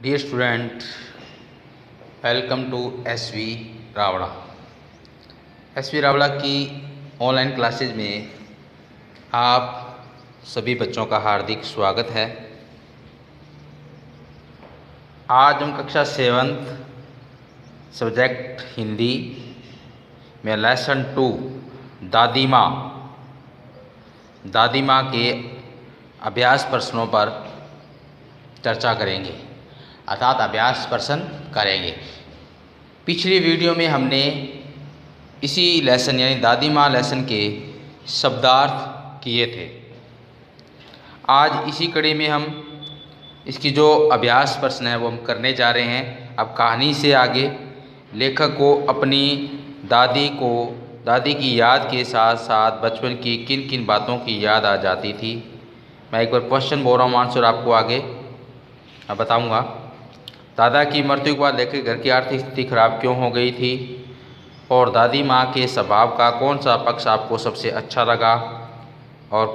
Dear student, welcome to SV Rawda. SV Rawda की online classes में आप सभी बच्चों का हार्दिक स्वागत है। आज हम कक्षा 7 सब्जेक्ट हिंदी में लेसन 2 दादी माँ के अभ्यास प्रश्नों पर चर्चा करेंगे, अर्थात अभ्यास प्रश्न करेंगे। पिछली वीडियो में हमने इसी लेसन यानी दादी माँ लेसन के शब्दार्थ किए थे। आज इसी कड़ी में हम इसकी जो अभ्यास प्रश्न है वो हम करने जा रहे हैं। अब कहानी से आगे लेखक को अपनी दादी की याद के साथ साथ बचपन की किन किन बातों की याद आ जाती थी। मैं एक बार क्वेश्चन बोल रहा हूँ, आंसर आपको आगे बताऊंगा। दादा की मृत्यु के बाद लेखक घर की आर्थिक स्थिति खराब क्यों हो गई थी, और दादी माँ के स्वभाव का कौन सा पक्ष आपको सबसे अच्छा लगा और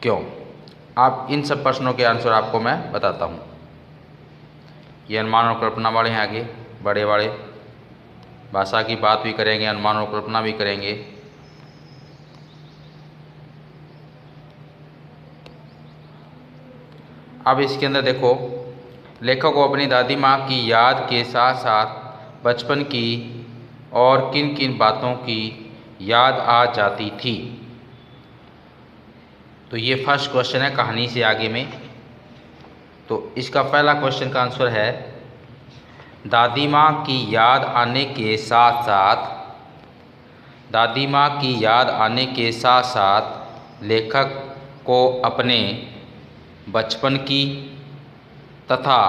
क्यों। आप इन सब प्रश्नों के आंसर आपको मैं बताता हूँ। ये अनुमान और कल्पना वाले हैं, आगे बड़े भाषा की बात भी करेंगे, अनुमान और कल्पना भी करेंगे। अब इसके अंदर देखो, लेखक को अपनी दादी माँ की याद के साथ साथ बचपन की और किन किन बातों की याद आ जाती थी। तो ये फर्स्ट क्वेश्चन है कहानी से आगे में। तो इसका पहला क्वेश्चन का आंसर है, दादी माँ की याद आने के साथ साथ लेखक को अपने बचपन की तथा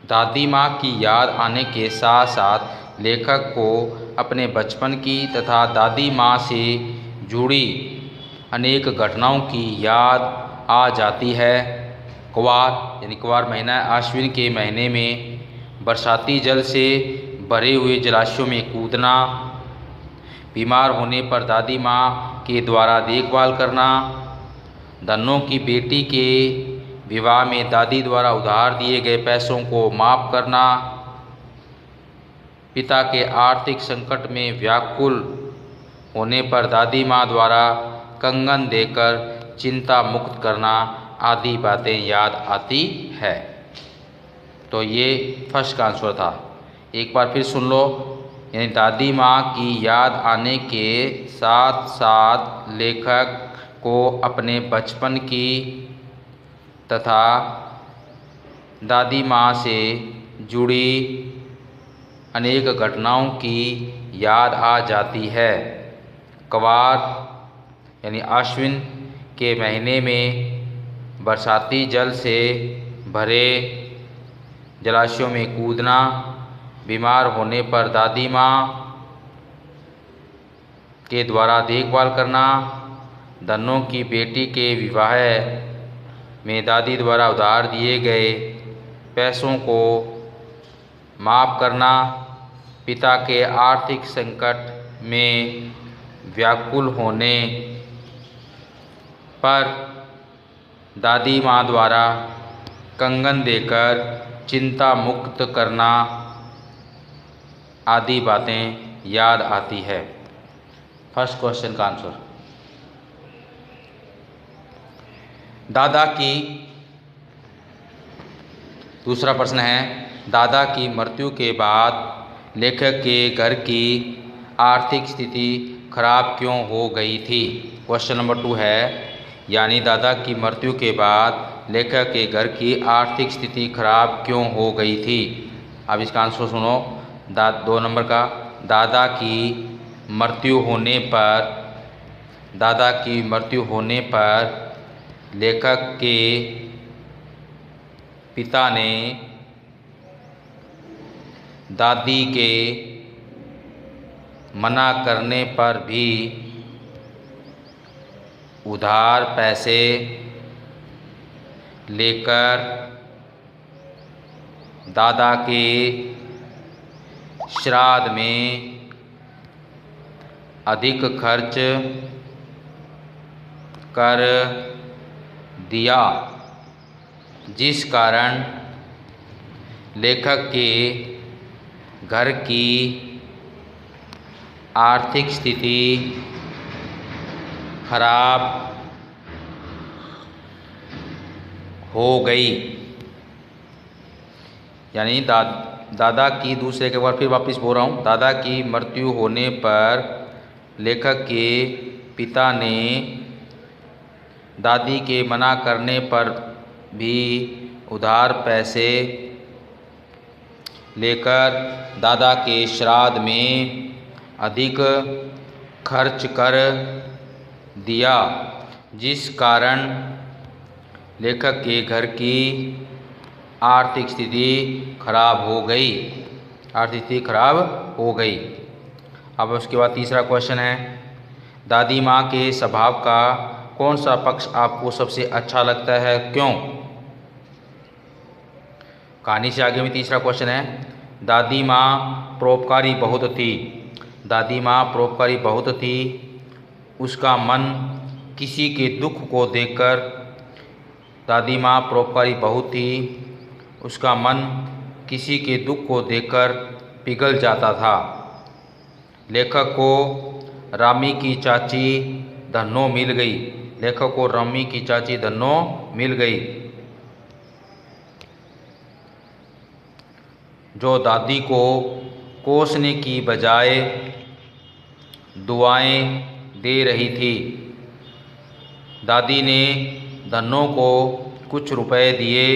दादी माँ की याद आने के साथ साथ लेखक को अपने बचपन की तथा दादी माँ से जुड़ी अनेक घटनाओं की याद आ जाती है। क्वार यानी क्वार महीना, आश्विन के महीने में बरसाती जल से भरे हुए जलाशयों में कूदना, बीमार होने पर दादी माँ के द्वारा देखभाल करना, धन्नों की बेटी के विवाह में दादी द्वारा उधार दिए गए पैसों को माफ़ करना, पिता के आर्थिक संकट में व्याकुल होने पर दादी माँ द्वारा कंगन देकर चिंता मुक्त करना आदि बातें याद आती है। तो ये फर्स्ट का आंसर था। एक बार फिर सुन लो, यानी दादी माँ की याद आने के साथ साथ लेखक को अपने बचपन की तथा दादी माँ से जुड़ी अनेक घटनाओं की याद आ जाती है। क्वार यानी आश्विन के महीने में बरसाती जल से भरे जलाशयों में कूदना, बीमार होने पर दादी माँ के द्वारा देखभाल करना, धन्नों की बेटी के विवाह में दादी द्वारा उधार दिए गए पैसों को माफ़ करना, पिता के आर्थिक संकट में व्याकुल होने पर दादी माँ द्वारा कंगन देकर चिंता मुक्त करना आदि बातें याद आती है। फर्स्ट क्वेश्चन का आंसर। दूसरा प्रश्न है, दादा की मृत्यु के बाद लेखक के घर की आर्थिक स्थिति खराब क्यों हो गई थी। क्वेश्चन नंबर 2 है, यानी दादा की मृत्यु के बाद लेखक के घर की आर्थिक स्थिति खराब क्यों हो गई थी। अब इसका आंसर सुनो। 2 नंबर का, दादा की मृत्यु होने पर लेखक के पिता ने दादी के मना करने पर भी उधार पैसे लेकर दादा के श्राद्ध में अधिक खर्च कर दिया, जिस कारण लेखक के घर की आर्थिक स्थिति खराब हो गई। यानी दादा की, दूसरे के बार फिर वापस बोल रहा हूँ, दादा की मृत्यु होने पर लेखक के पिता ने दादी के मना करने पर भी उधार पैसे लेकर दादा के श्राद्ध में अधिक खर्च कर दिया, जिस कारण लेखक के घर की आर्थिक स्थिति खराब हो गई। आर्थिक स्थिति खराब हो गई। अब उसके बाद तीसरा क्वेश्चन है, दादी माँ के स्वभाव का कौन सा पक्ष आपको सबसे अच्छा लगता है, क्यों? कहानी से आगे में तीसरा क्वेश्चन है, दादी माँ परोपकारी बहुत थी। दादी माँ परोपकारी बहुत थी। उसका मन किसी के दुख को देखकर, दादी माँ परोपकारी बहुत थी। उसका मन किसी के दुख को देखकर पिघल जाता था। लेखक को रामी की चाची धन्नो मिल गई। लेखक को रामी की चाची धन्नो मिल गई, जो दादी को कोसने की बजाय दुआएं दे रही थी। दादी ने धन्नो को कुछ रुपए दिए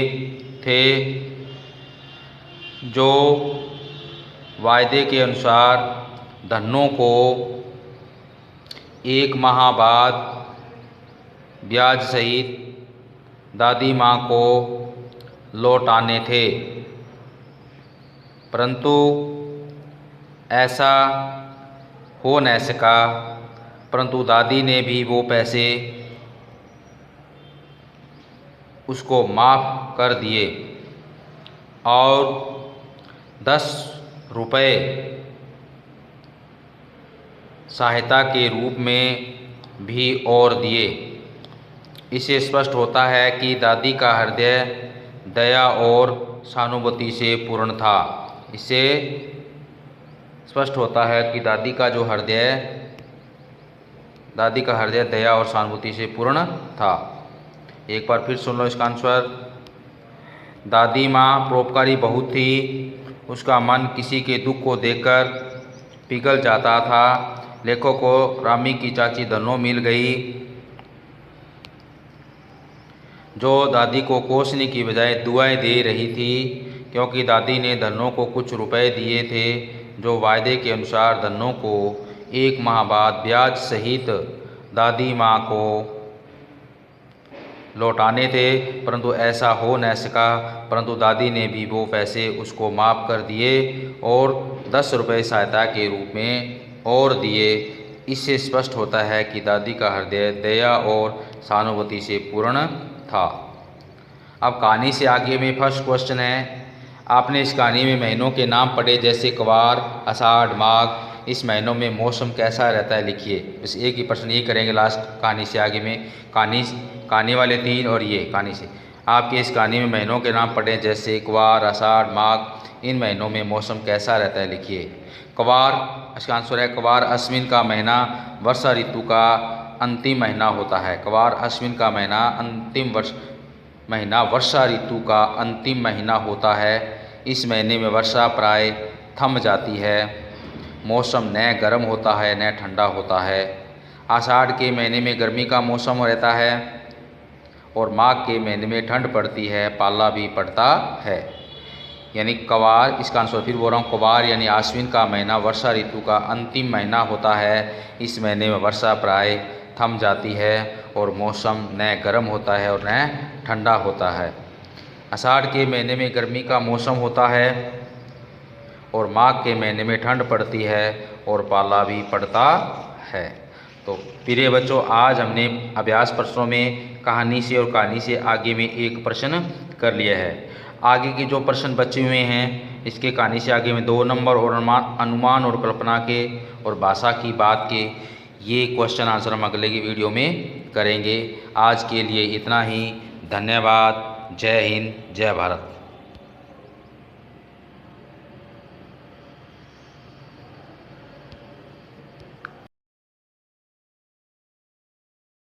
थे, जो वायदे के अनुसार धन्नो को 1 माह बाद ब्याज सहित दादी माँ को लौटाने थे। परंतु ऐसा हो न सका। परंतु दादी ने भी वो पैसे उसको माफ़ कर दिए और 10 रुपये सहायता के रूप में भी और दिए। इससे स्पष्ट होता है कि दादी का हृदय दया और सहानुभूति से पूर्ण था। इससे स्पष्ट होता है कि दादी का हृदय दया और सहानुभूति से पूर्ण था। एक बार फिर सुन लो इसका आंसर। दादी माँ परोपकारी बहुत थी। उसका मन किसी के दुख को देखकर पिघल जाता था। लेखक को रामी की चाची धन्नो मिल गई, जो दादी को कोसने की बजाय दुआएं दे रही थी, क्योंकि दादी ने धन्नो को कुछ रुपए दिए थे, जो वायदे के अनुसार धन्नो को 1 माह बाद ब्याज सहित दादी माँ को लौटाने थे। परंतु ऐसा हो न सका। परंतु दादी ने भी वो पैसे उसको माफ़ कर दिए और 10 रुपये सहायता के रूप में और दिए। इससे स्पष्ट होता है कि दादी का हृदय दया और सहानुभूति से पूर्ण था। अब कहानी से आगे में फर्स्ट क्वेश्चन है, आपने इस कहानी में महीनों के नाम पढ़े, जैसे क्वार, आषाढ़, माघ। इस महीनों में मौसम कैसा रहता है लिखिए। बस एक ही प्रश्न ये करेंगे लास्ट कहानी से आगे में। कहानी वाले 3 और ये कहानी से। आपके इस कहानी में महीनों के नाम पढ़े, जैसे क्वार, आषाढ़, माघ। इन महीनों में मौसम कैसा रहता है लिखिए। क्वार, इसका आंसर है क्वार अश्विन का महीना वर्षा ऋतु का अंतिम महीना होता है। क्वार अश्विन का महीना वर्षा ऋतु का अंतिम महीना होता है। इस महीने में वर्षा प्राय थम जाती है। मौसम न गर्म होता है न ठंडा होता है। आषाढ़ के महीने में गर्मी का मौसम रहता है और माघ के महीने में ठंड पड़ती है, पाला भी पड़ता है। यानी क्वार, इसका आंसर फिर बोल रहा हूँ, क्वार यानी आश्विन का महीना वर्षा ऋतु का अंतिम महीना होता है। इस महीने में वर्षा प्राय थम जाती है और मौसम न गर्म होता है और न ठंडा होता है। आषाढ़ के महीने में गर्मी का मौसम होता है और माघ के महीने में ठंड पड़ती है और पाला भी पड़ता है। तो प्रिय बच्चों, आज हमने अभ्यास प्रश्नों में कहानी से और कहानी से आगे में एक प्रश्न कर लिया है। आगे के जो प्रश्न बचे हुए हैं, इसके कहानी से आगे में 2 नंबर और अनुमान और कल्पना के और भाषा की बात के, ये क्वेश्चन आंसर हम अगले की वीडियो में करेंगे। आज के लिए इतना ही। धन्यवाद। जय हिंद, जय भारत।